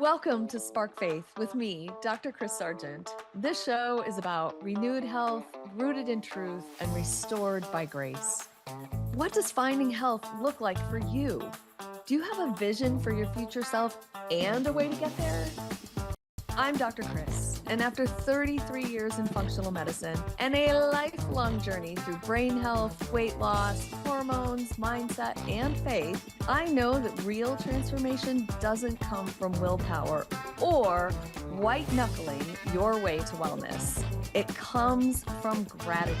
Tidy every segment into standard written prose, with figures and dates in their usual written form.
Welcome to Spark Faith with me, Dr. Kris Sargent. This show is about renewed health, rooted in truth, and restored by grace. What does finding health look like for you? Do you have a vision for your future self and a way to get there? I'm Dr. Kris, and after 33 years in functional medicine and a lifelong journey through brain health, weight loss, hormones, mindset, and faith, I know that real transformation doesn't come from willpower or white knuckling your way to wellness. It comes from gratitude.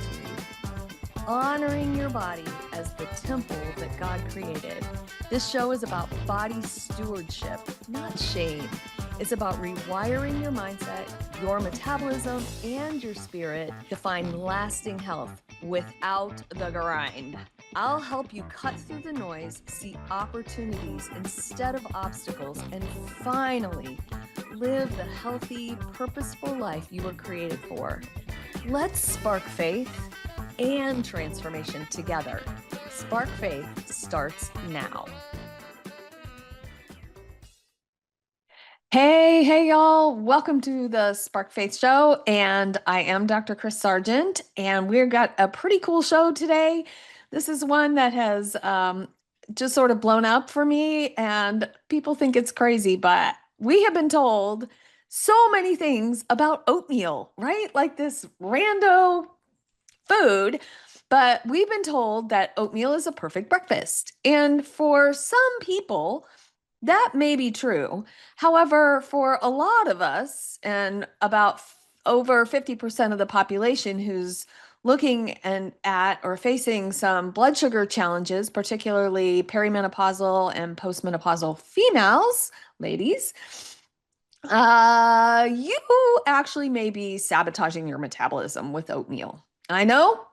Honoring your body as the temple that God created. This show is about body stewardship, not shame. It's about rewiring your mindset, your metabolism, and your spirit to find lasting health without the grind. I'll help you cut through the noise, see opportunities instead of obstacles, and finally live the healthy, purposeful life you were created for. Let's spark faith and transformation together. Spark Faith starts now. Hey, y'all. Welcome to the Spark Faith Show. And I am Dr. Kris Sargent, and we've got a pretty cool show today. This is one that has just sort of blown up for me, and people think it's crazy, but we have been told so many things about oatmeal, right? Like this rando food, but we've been told that oatmeal is a perfect breakfast. And for some people, that may be true. However, for a lot of us, and about over 50% of the population who's looking at or facing some blood sugar challenges, particularly perimenopausal and postmenopausal females, ladies, you actually may be sabotaging your metabolism with oatmeal. I know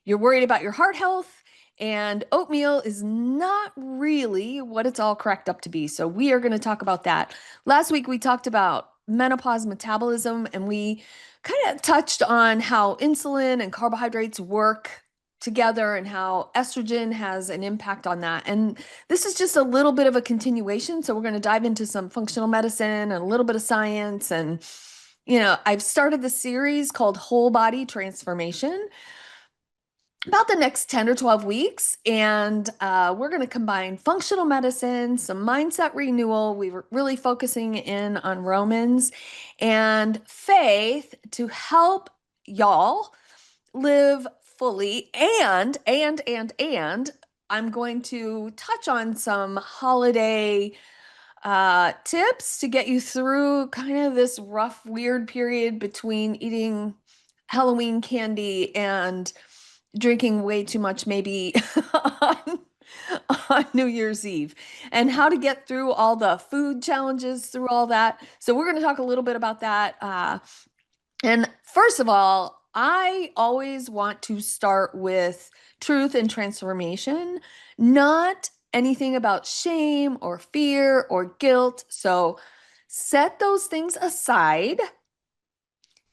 you're worried about your heart health, and oatmeal is not really what it's all cracked up to be. So we are going to talk about that. Last week, we talked about menopause metabolism, and we kind of touched on how insulin and carbohydrates work together and how estrogen has an impact on that. And this is just a little bit of a continuation. So we're going to dive into some functional medicine and a little bit of science. And, I've started the series called Whole Body Transformation about the next 10 or 12 weeks. And we're going to combine functional medicine, some mindset renewal. We were really focusing in on Romans and faith to help y'all live fully. And I'm going to touch on some holiday tips to get you through kind of this rough, weird period between eating Halloween candy and drinking way too much maybe on New Year's Eve, and how to get through all the food challenges through all that. So we're going to talk a little bit about that. And first of all, I always want to start with truth and transformation, not anything about shame or fear or guilt. So set those things aside,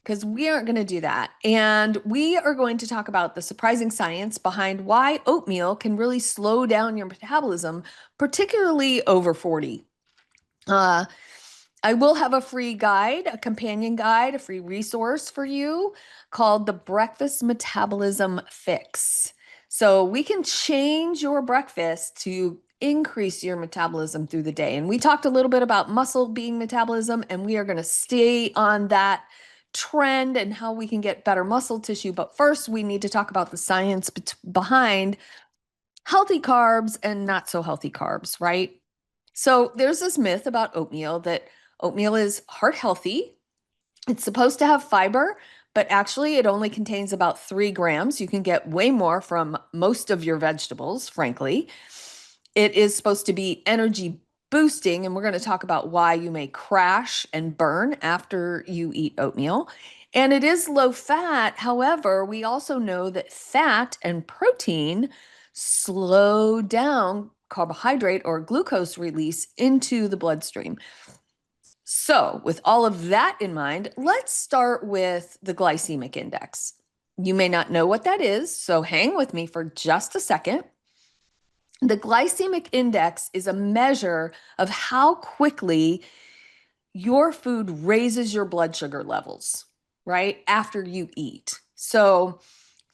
because we aren't going to do that. And we are going to talk about the surprising science behind why oatmeal can really slow down your metabolism, particularly over 40. I will have a free guide, a companion guide, a free resource for you called the Breakfast Metabolism Fix. So we can change your breakfast to increase your metabolism through the day. And we talked a little bit about muscle being metabolism, and we are going to stay on that trend and how we can get better muscle tissue. But first, we need to talk about the science behind healthy carbs and not so healthy carbs, right? So there's this myth about oatmeal that oatmeal is heart healthy. It's supposed to have fiber, but actually it only contains about 3 grams. You can get way more from most of your vegetables, frankly. It is supposed to be energy boosting, and we're going to talk about why you may crash and burn after you eat oatmeal. And it is low fat. However, we also know that fat and protein slow down carbohydrate or glucose release into the bloodstream. So with all of that in mind, let's start with the glycemic index. You may not know what that is, so hang with me for just a second. The glycemic index is a measure of how quickly your food raises your blood sugar levels, right? After you eat. So,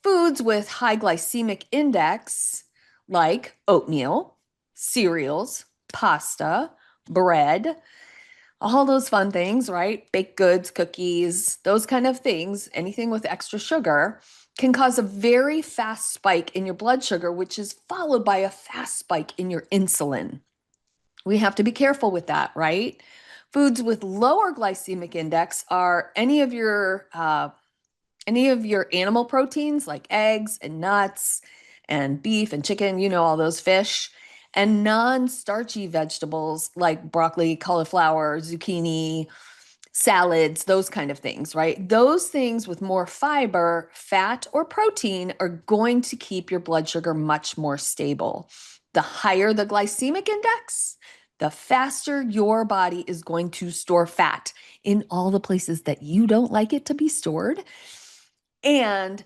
foods with high glycemic index, like oatmeal, cereals, pasta, bread, all those fun things, right? Baked goods, cookies, those kind of things, anything with extra sugar can cause a very fast spike in your blood sugar, which is followed by a fast spike in your insulin. We have to be careful with that, right? Foods with lower glycemic index are any of your animal proteins like eggs and nuts and beef and chicken, all those fish, and non-starchy vegetables like broccoli, cauliflower, zucchini, salads, those kind of things, right? Those things with more fiber, fat, or protein are going to keep your blood sugar much more stable. The higher the glycemic index, the faster your body is going to store fat in all the places that you don't like it to be stored. And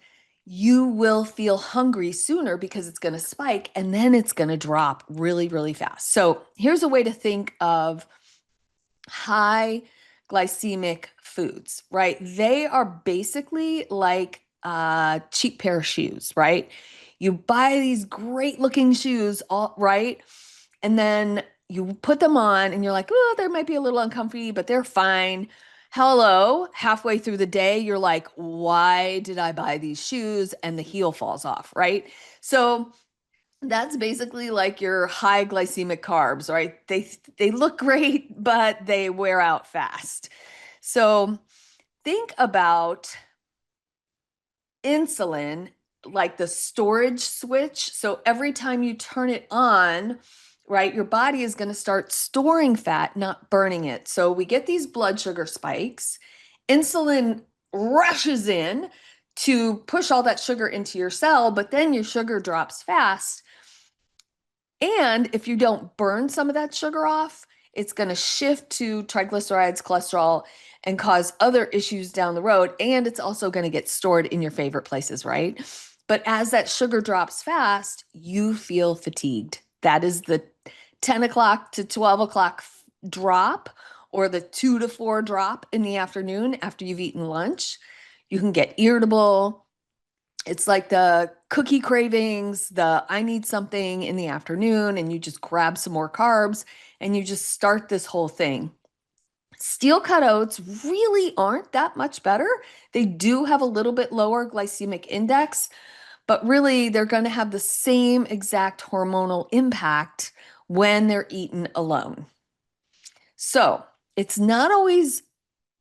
you will feel hungry sooner because it's going to spike and then it's going to drop really, really fast. So here's a way to think of high glycemic foods, right? They are basically like a cheap pair of shoes, right? You buy these great looking shoes, all right? And then you put them on and you're like, oh, they might be a little uncomfy, but they're fine. Hello, halfway through the day, you're like, why did I buy these shoes? And the heel falls off, right? So that's basically like your high glycemic carbs, right? They look great, but they wear out fast. So think about insulin like the storage switch. So every time you turn it on, right, your body is going to start storing fat, not burning it. So we get these blood sugar spikes. Insulin rushes in to push all that sugar into your cell, but then your sugar drops fast. And if you don't burn some of that sugar off, it's going to shift to triglycerides, cholesterol, and cause other issues down the road. And it's also going to get stored in your favorite places, right? But as that sugar drops fast, you feel fatigued. That is the 10 o'clock to 12 o'clock drop, or the 2 to 4 drop in the afternoon after you've eaten lunch. You can get irritable. It's like the cookie cravings, the I need something in the afternoon, and you just grab some more carbs and you just start this whole thing. Steel cut oats really aren't that much better. They do have a little bit lower glycemic index, but really they're going to have the same exact hormonal impact when they're eaten alone. So it's not always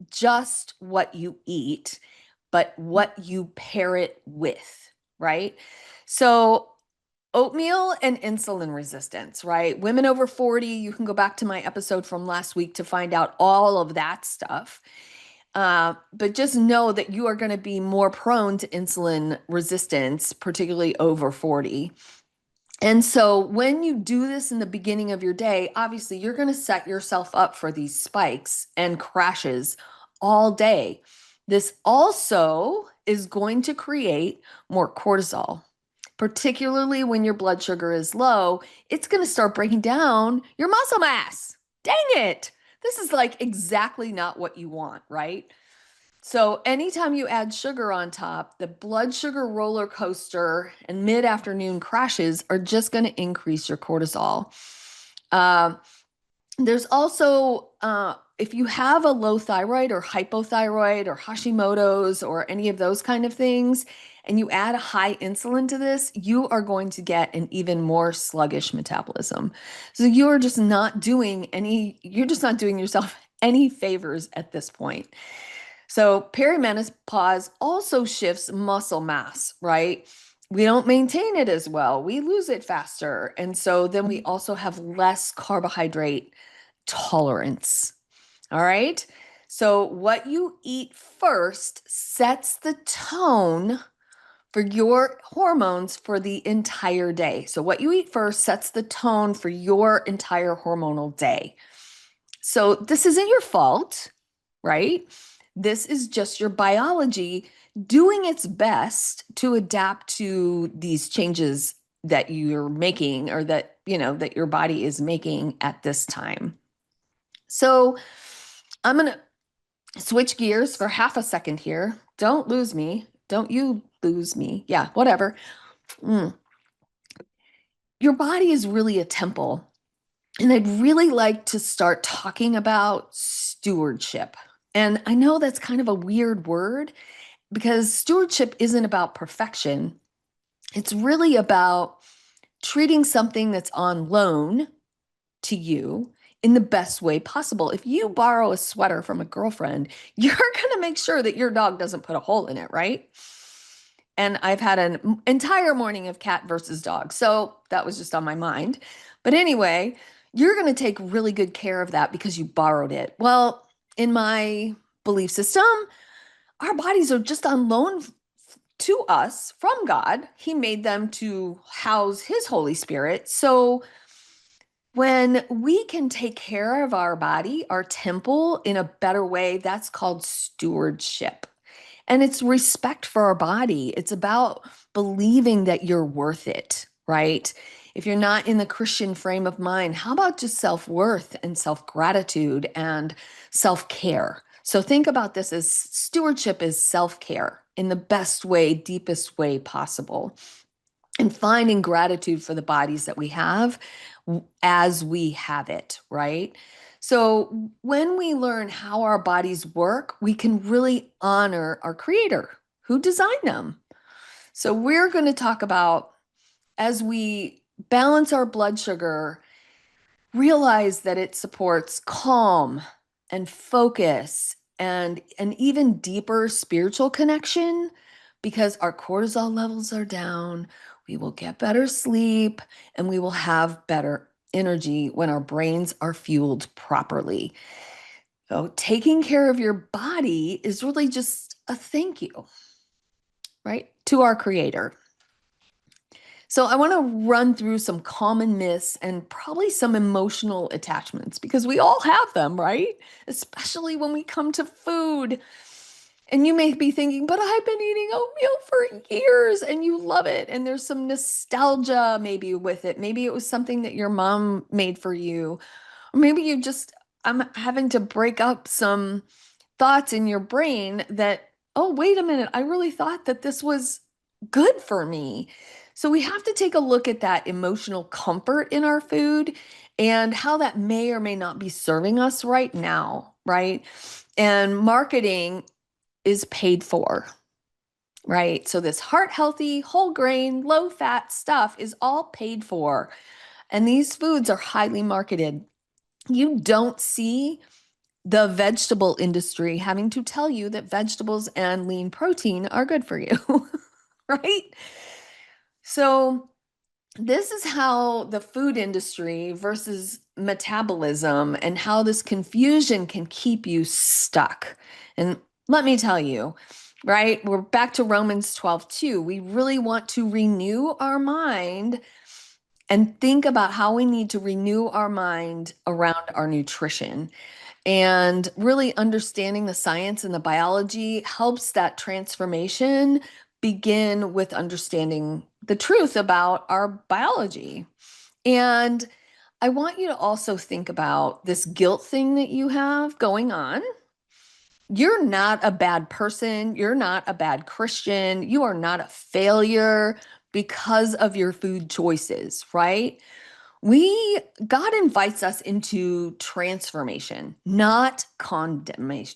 just what you eat, but what you pair it with, right? So oatmeal and insulin resistance, right? Women over 40, you can go back to my episode from last week to find out all of that stuff. But just know that you are going to be more prone to insulin resistance, particularly over 40. And so when you do this in the beginning of your day, obviously you're going to set yourself up for these spikes and crashes all day. This also is going to create more cortisol, particularly when your blood sugar is low. It's going to start breaking down your muscle mass. Dang it. This is like exactly not what you want, right? So anytime you add sugar on top, the blood sugar roller coaster and mid-afternoon crashes are just going to increase your cortisol. Uh, there's also, if you have a low thyroid or hypothyroid or Hashimoto's or any of those kind of things, and you add a high insulin to this, you are going to get an even more sluggish metabolism. So you're just not doing yourself any favors at this point. So perimenopause also shifts muscle mass, right? We don't maintain it as well. We lose it faster. And so then we also have less carbohydrate tolerance. All right. So what you eat first sets the tone for your hormones for the entire day. So what you eat first sets the tone for your entire hormonal day. So this isn't your fault, right? This is just your biology doing its best to adapt to these changes that you're making, or that, that your body is making at this time. So I'm going to switch gears for half a second here. Don't lose me. Don't you lose me. Yeah, whatever. Mm. Your body is really a temple. And I'd really like to start talking about stewardship. And I know that's kind of a weird word because stewardship isn't about perfection. It's really about treating something that's on loan to you in the best way possible. If you borrow a sweater from a girlfriend, you're going to make sure that your dog doesn't put a hole in it, right? And I've had an entire morning of cat versus dog. So that was just on my mind. But anyway, you're going to take really good care of that because you borrowed it. Well, in my belief system, our bodies are just on loan to us from God. He made them to house His Holy Spirit. So when we can take care of our body, our temple in a better way, that's called stewardship. And it's respect for our body. It's about believing that you're worth it, right? If you're not in the Christian frame of mind, how about just self-worth and self-gratitude and self-care? So think about this as stewardship is self-care in the best way, deepest way possible, and finding gratitude for the bodies that we have as we have it, right? So when we learn how our bodies work, we can really honor our creator who designed them. So we're going to talk about as we balance our blood sugar, realize that it supports calm and focus and an even deeper spiritual connection because our cortisol levels are down. We will get better sleep and we will have better energy when our brains are fueled properly. So, taking care of your body is really just a thank you, right, to our creator. So I want to run through some common myths and probably some emotional attachments because we all have them, right? Especially when we come to food. And you may be thinking, but I've been eating oatmeal for years and you love it. And there's some nostalgia maybe with it. Maybe it was something that your mom made for you. Or maybe you just, I'm having to break up some thoughts in your brain that, oh, wait a minute, I really thought that this was good for me. So we have to take a look at that emotional comfort in our food and how that may or may not be serving us right now, right? And marketing is paid for, right? So this heart healthy, whole grain, low fat stuff is all paid for. And these foods are highly marketed. You don't see the vegetable industry having to tell you that vegetables and lean protein are good for you, right? So, this is how the food industry versus metabolism and how this confusion can keep you stuck. And let me tell you, right? We're back to Romans 12:2. We really want to renew our mind and think about how we need to renew our mind around our nutrition. And really understanding the science and the biology helps that transformation begin with understanding the truth about our biology. And I want you to also think about this guilt thing that you have going on. You're not a bad person. You're not a bad Christian. You are not a failure because of your food choices, right? God invites us into transformation, not condemnation,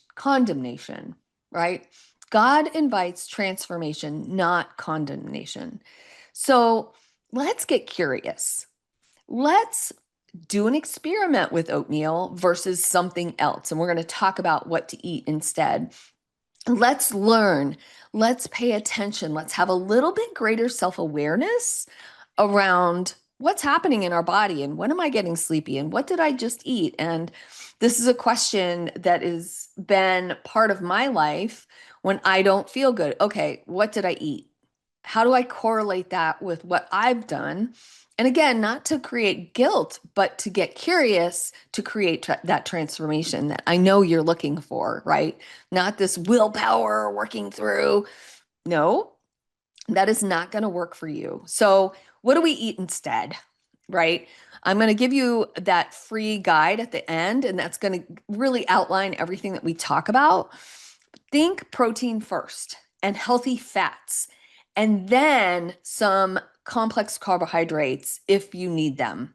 right? God invites transformation, not condemnation. So let's get curious. Let's do an experiment with oatmeal versus something else. And we're going to talk about what to eat instead. Let's learn. Let's pay attention. Let's have a little bit greater self-awareness around what's happening in our body and when am I getting sleepy and what did I just eat? And this is a question that has been part of my life when I don't feel good. Okay, what did I eat? How do I correlate that with what I've done? And again, not to create guilt, but to get curious to create that transformation that I know you're looking for, right? Not this willpower working through. No, that is not going to work for you. So, what do we eat instead? right? I'm going to give you that free guide at the end, and that's going to really outline everything that we talk about. Think protein first and healthy fats, and then some complex carbohydrates if you need them.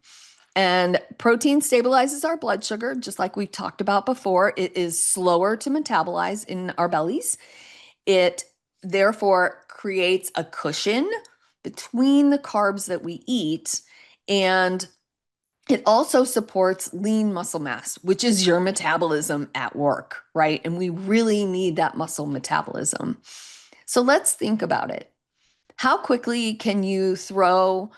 And protein stabilizes our blood sugar, just like we talked about before. It is slower to metabolize in our bellies. It therefore creates a cushion between the carbs that we eat. And it also supports lean muscle mass, which is your metabolism at work, right? And we really need that muscle metabolism. So let's think about it. How quickly can you throw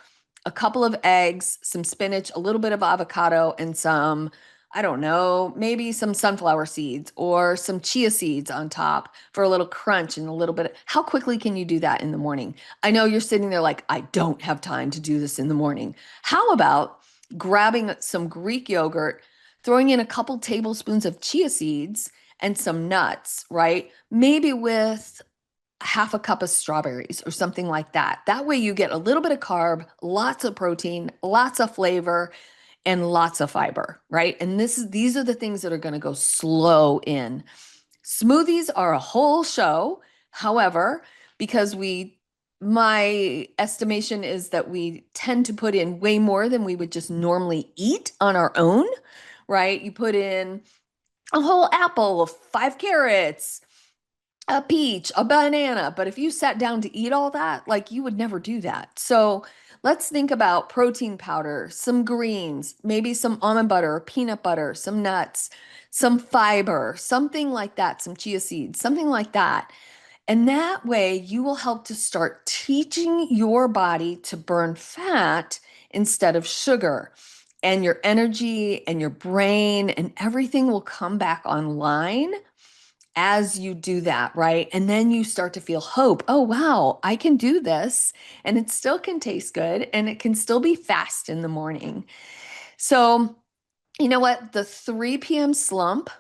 a couple of eggs, some spinach, a little bit of avocado, and some, I don't know, maybe some sunflower seeds or some chia seeds on top for a little crunch and a little bit? How quickly can you do that in the morning? I know you're sitting there like, I don't have time to do this in the morning. How about grabbing some Greek yogurt, throwing in a couple tablespoons of chia seeds and some nuts, right? Maybe with half a cup of strawberries or something like that. That way you get a little bit of carb, lots of protein, lots of flavor, and lots of fiber, right? And these are the things that are going to go slow in. Smoothies are a whole show. However, because my estimation is that we tend to put in way more than we would just normally eat on our own, right? You put in a whole apple, 5 carrots, a peach, a banana. But if you sat down to eat all that, like you would never do that. So let's think about protein powder, some greens, maybe some almond butter or peanut butter, some nuts, some fiber, something like that, some chia seeds, something like that. And that way you will help to start teaching your body to burn fat instead of sugar. And your energy and your brain and everything will come back online as you do that, right? And then you start to feel hope. Oh, wow, I can do this. And it still can taste good and it can still be fast in the morning. So, you know what? The 3 p.m. slump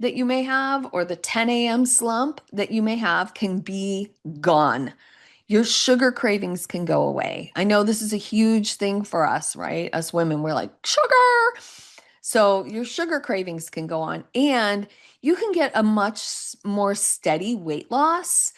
that you may have, or the 10 a.m. slump that you may have, can be gone. Your sugar cravings can go away. I know this is a huge thing for us, right? Us women, we're like, sugar. So your sugar cravings can go on, and you can get a much more steady weight loss.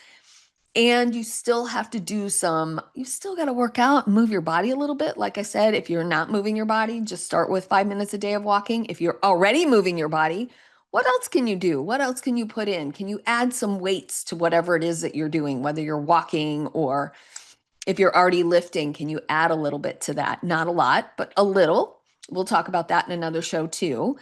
And you still have to you still got to work out and move your body a little bit. Like I said, if you're not moving your body, just start with 5 minutes a day of walking. If you're already moving your body, what else can you do? What else can you put in? Can you add some weights to whatever it is that you're doing, whether you're walking or if you're already lifting, can you add a little bit to that? Not a lot, but a little. We'll talk about that in another show too.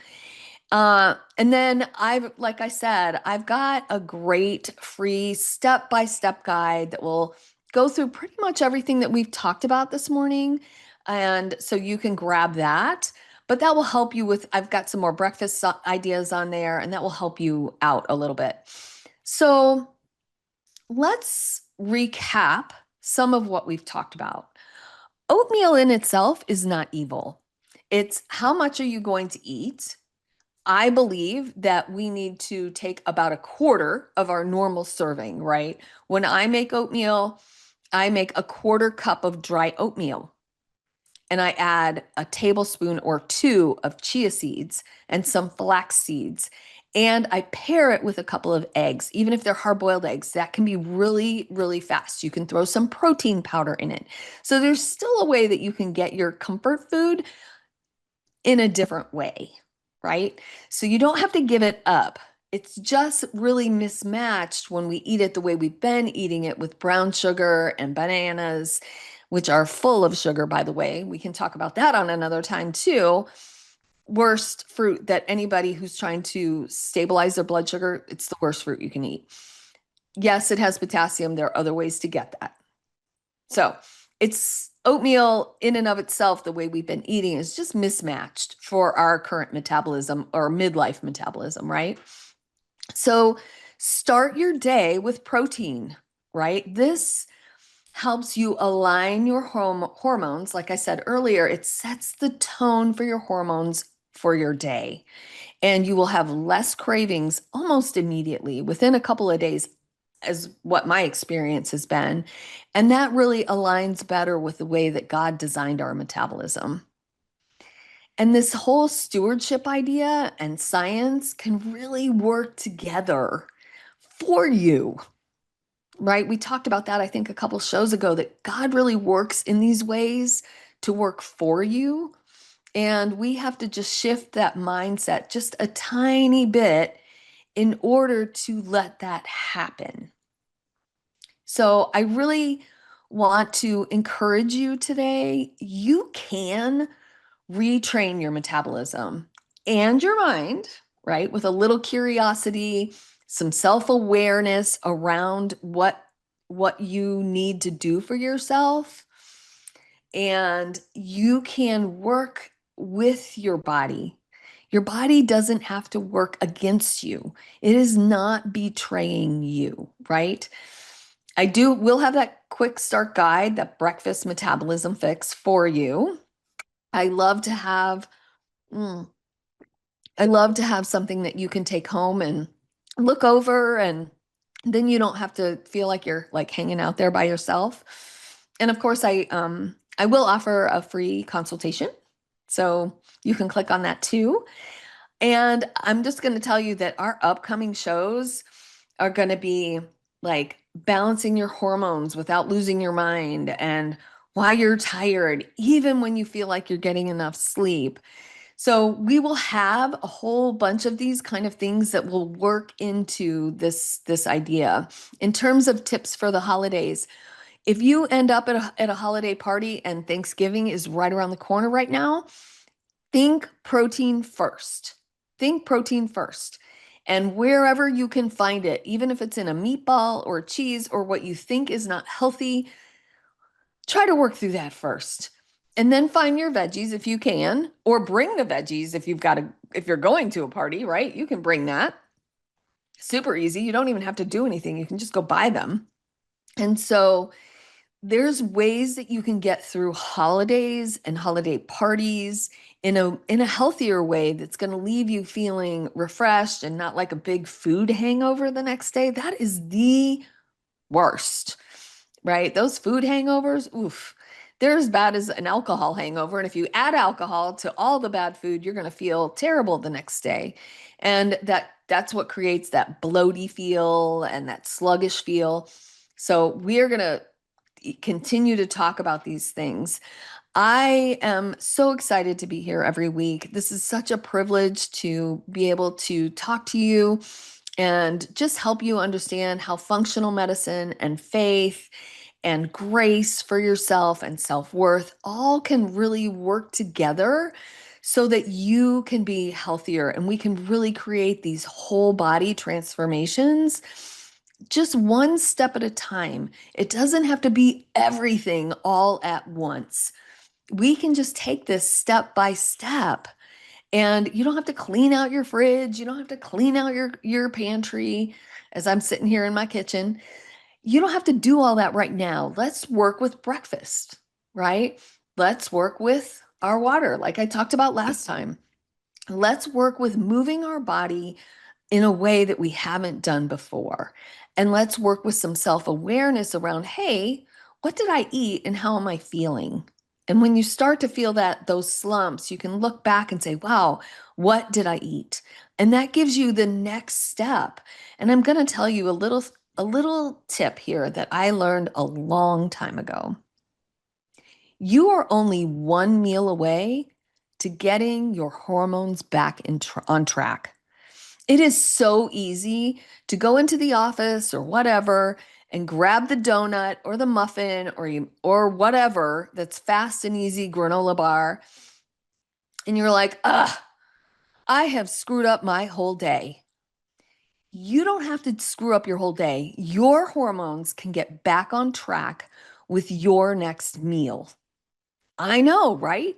And then like I said, I've got a great free step-by-step guide that will go through pretty much everything that we've talked about this morning. And so you can grab that, but that will help you I've got some more breakfast ideas on there, and that will help you out a little bit. So let's recap some of what we've talked about. Oatmeal in itself is not evil. It's how much are you going to eat? I believe that we need to take about a quarter of our normal serving, right? When I make oatmeal, I make a quarter cup of dry oatmeal and I add a tablespoon or two of chia seeds and some flax seeds. And I pair it with a couple of eggs, even if they're hard-boiled eggs. That can be really, really fast. You can throw some protein powder in it. So there's still a way that you can get your comfort food in a different way, right? So you don't have to give it up. It's just really mismatched when we eat it the way we've been eating it with brown sugar and bananas, which are full of sugar, by the way. We can talk about that on another time too. Worst fruit that anybody who's trying to stabilize their blood sugar, it's the worst fruit you can eat. Yes, it has potassium. There are other ways to get that. So it's oatmeal in and of itself, the way we've been eating is just mismatched for our current metabolism or midlife metabolism, right? So start your day with protein, right? This helps you align your hormones. Like I said earlier, it sets the tone for your hormones for your day. And you will have less cravings almost immediately within a couple of days, as what my experience has been. And that really aligns better with the way that God designed our metabolism. And this whole stewardship idea and science can really work together for you, right? We talked about that, I think, a couple shows ago, that God really works in these ways to work for you. And we have to just shift that mindset just a tiny bit in order to let that happen. So I really want to encourage you today. You can retrain your metabolism and your mind, right? With a little curiosity, some self-awareness around what you need to do for yourself. And you can work with your body. Your body doesn't have to work against you. It is not betraying you, right? We'll have that quick start guide, that breakfast metabolism fix for you. I love to have mm, I love to have something that you can take home and look over, and then you don't have to feel like you're like hanging out there by yourself. And of course, I will offer a free consultation. So you can click on that too. And I'm just going to tell you that our upcoming shows are going to be like balancing your hormones without losing your mind, and why you're tired, even when you feel like you're getting enough sleep. So we will have a whole bunch of these kind of things that will work into this idea. In terms of tips for the holidays, if you end up at a holiday party and Thanksgiving is right around the corner right now, think protein first. Think protein first. And wherever you can find it, even if it's in a meatball or cheese or what you think is not healthy, try to work through that first. And then find your veggies if you can, or bring the veggies if you're going to a party, right? You can bring that. Super easy. You don't even have to do anything. You can just go buy them. And so there's ways that you can get through holidays and holiday parties in a healthier way that's going to leave you feeling refreshed and not like a big food hangover the next day. That is the worst, right? Those food hangovers, oof, they're as bad as an alcohol hangover. And if you add alcohol to all the bad food, you're going to feel terrible the next day. And that's what creates that bloaty feel and that sluggish feel. So we're going to continue to talk about these things. I am so excited to be here every week. This is such a privilege to be able to talk to you and just help you understand how functional medicine and faith and grace for yourself and self-worth all can really work together so that you can be healthier, and we can really create these whole body transformations just one step at a time. It doesn't have to be everything all at once. We can just take this step by step. And you don't have to clean out your fridge. You don't have to clean out your pantry as I'm sitting here in my kitchen. You don't have to do all that right now. Let's work with breakfast, right? Let's work with our water, like I talked about last time. Let's work with moving our body in a way that we haven't done before. And let's work with some self-awareness around, hey, what did I eat and how am I feeling? And when you start to feel those slumps, you can look back and say, wow, what did I eat? And that gives you the next step. And I'm going to tell you a little tip here that I learned a long time ago. You are only one meal away to getting your hormones back on track. It is so easy to go into the office or whatever and grab the donut or the muffin or whatever that's fast and easy granola bar. And you're like, ugh, I have screwed up my whole day. You don't have to screw up your whole day. Your hormones can get back on track with your next meal. I know, right?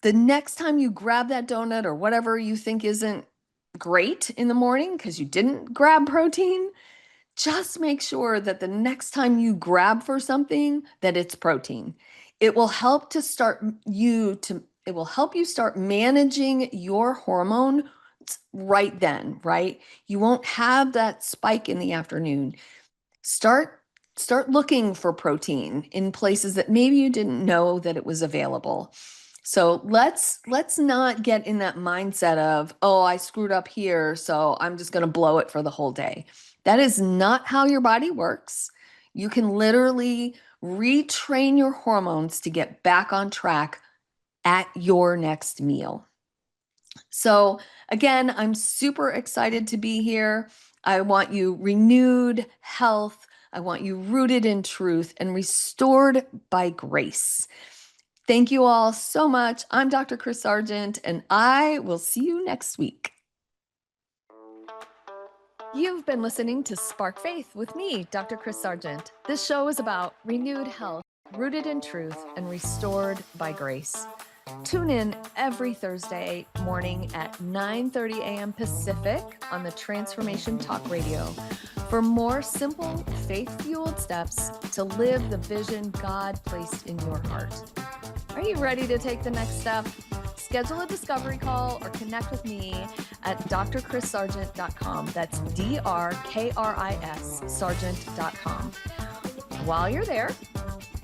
The next time you grab that donut or whatever you think isn't great in the morning because you didn't grab protein, just make sure that the next time you grab for something that it's protein. It will help it will help you start managing your hormone right then, right? You won't have that spike in the afternoon. Start start looking for protein in places that maybe you didn't know that it was available. So let's not get in that mindset of, oh, I screwed up here, so I'm just going to blow it for the whole day. That is not how your body works. You can literally retrain your hormones to get back on track at your next meal. So again, I'm super excited to be here. I want you renewed health. I want you rooted in truth and restored by grace. Thank you all so much. I'm Dr. Kris Sargent, and I will see you next week. You've been listening to Spark Faith with me, Dr. Kris Sargent. This show is about renewed health, rooted in truth, and restored by grace. Tune in every Thursday morning at 9:30 a.m. Pacific on the Transformation Talk Radio for more simple, faith-fueled steps to live the vision God placed in your heart. Are you ready to take the next step? Schedule a discovery call or connect with me at drkrissargent.com. That's DRKRIS Sargent.com. While you're there,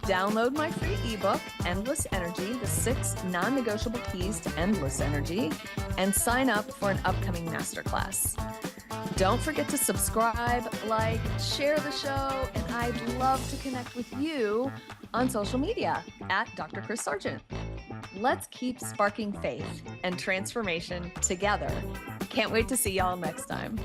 download my free ebook, Endless Energy, the 6 non-negotiable keys to endless energy, and sign up for an upcoming masterclass. Don't forget to subscribe, like, share the show, and I'd love to connect with you on social media at Dr. Kris Sargent. Let's keep sparking faith and transformation together. Can't wait to see y'all next time.